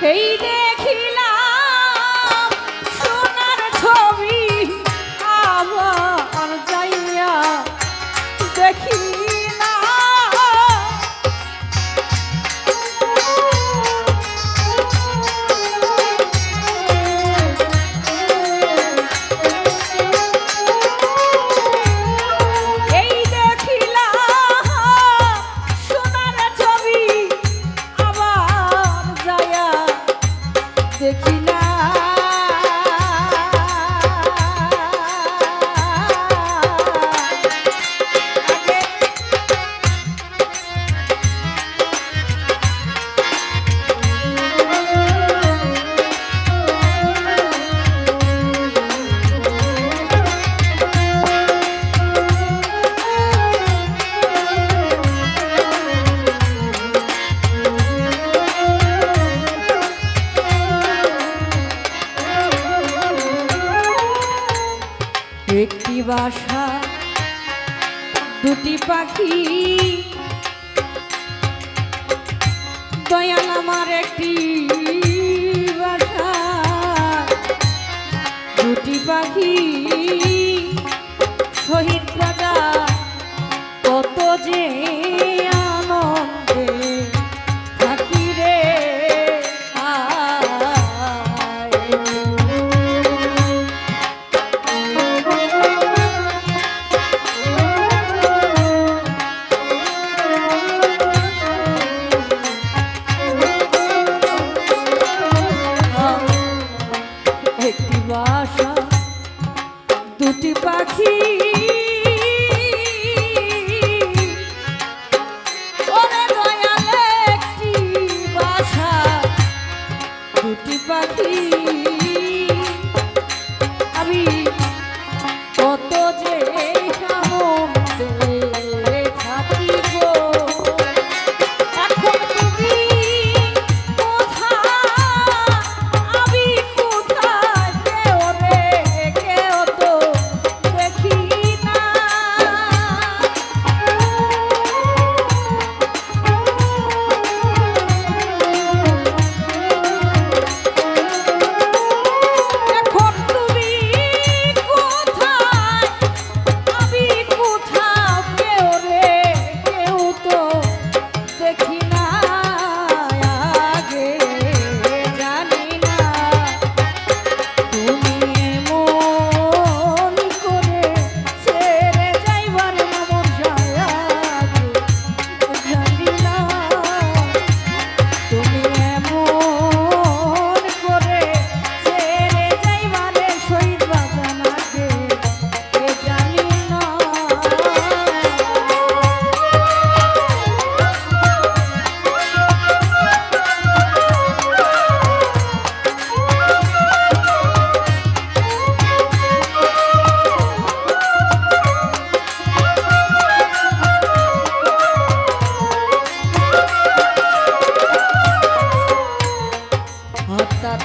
এই দেখিলাম সোনার ছবি আবার যাইয়া দেখি না এই দেখিলাম সোনার ছবি আবার যাইয়া দেখি না একটি বাসা দুটি পাখি দয়াল আমার একটি বাসা দুটি পাখি শহীদ রাজা কত যে আনন্দে থাকি রে একটি বাসা দুটি পাখি ওরে দয়াল একটি বাসা দুটি পাখি আমি কত যে আনন্দে থাকি গো এখন তুমি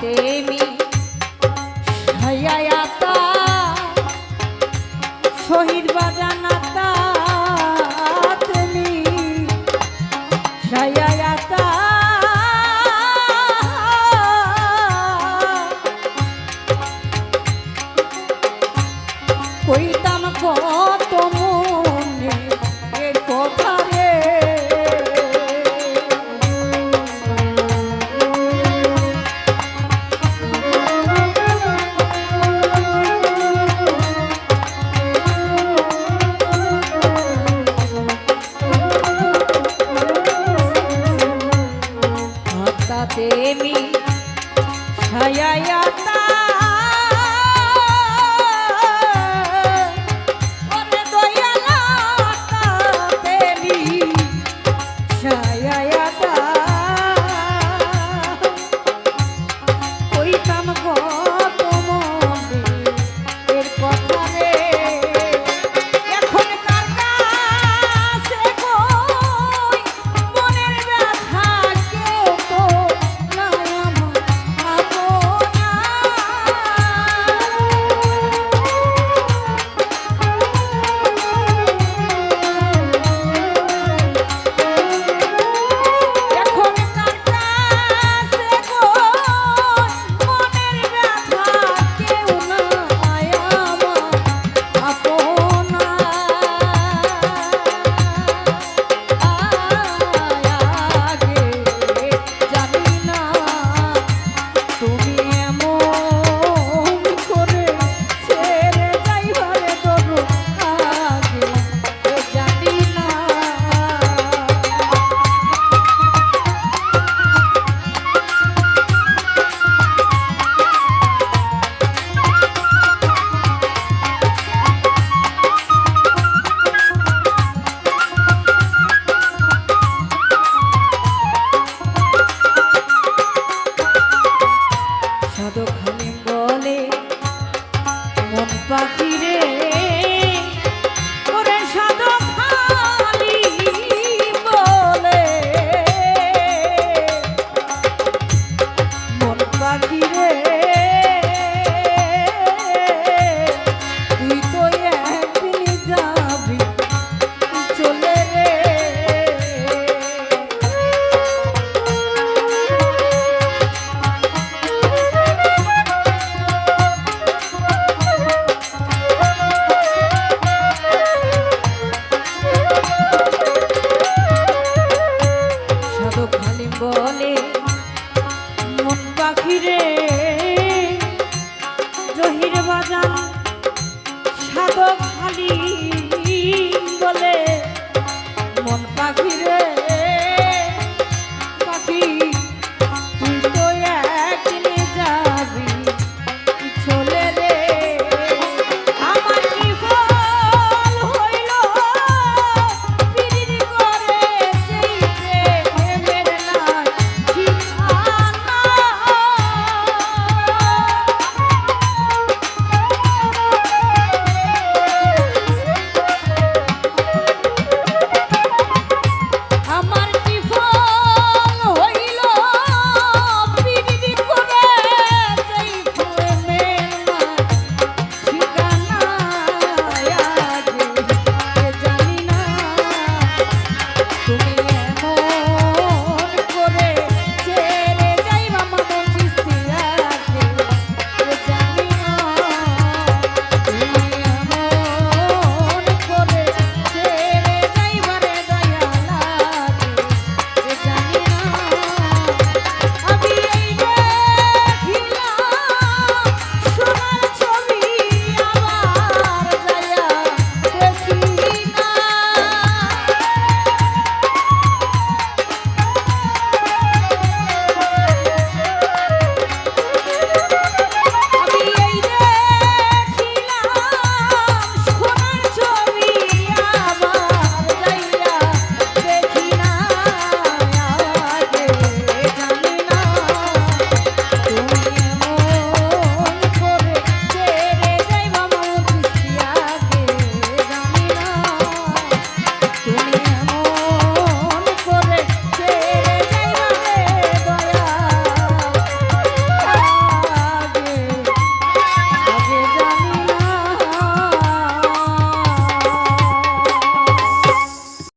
দেবী হায়াতা শহীদ বাজানাতা তুমি হায়াতা কইতাম কত মনে এর কথা রে দেবী ছায়াতা ওরে দয়ালাতা দেবী ছায়াতা কইতাম কত মনে এর কথা রে এখন কার কাছে কই মনের ব্যথা কেউ তো না আমার আপনা খালি বলে মন পাখিরে